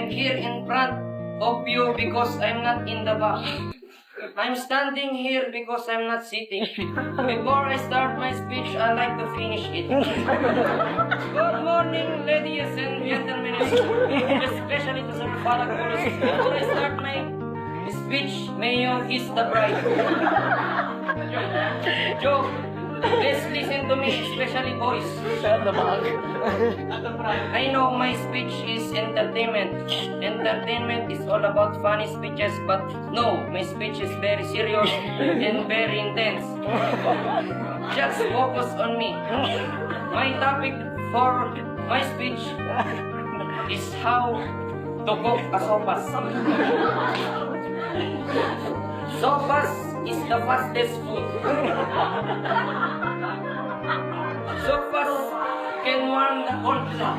I'm here in front of you because I'm not in the back. I'm standing here because I'm not sitting. Before I start my speech, I like to finish it. Good morning, ladies and gentlemen, especially to Sir Paraculus. Before I start my speech, may you kiss the bride. Joke. Please listen to me, especially boys. I know my speech is entertainment. Entertainment is all about funny speeches, but no, my speech is very serious and very intense. Just focus on me. My topic for my speech is how to cook a sopas. Sopas is the fastest food. Sopas can warm the cold blood.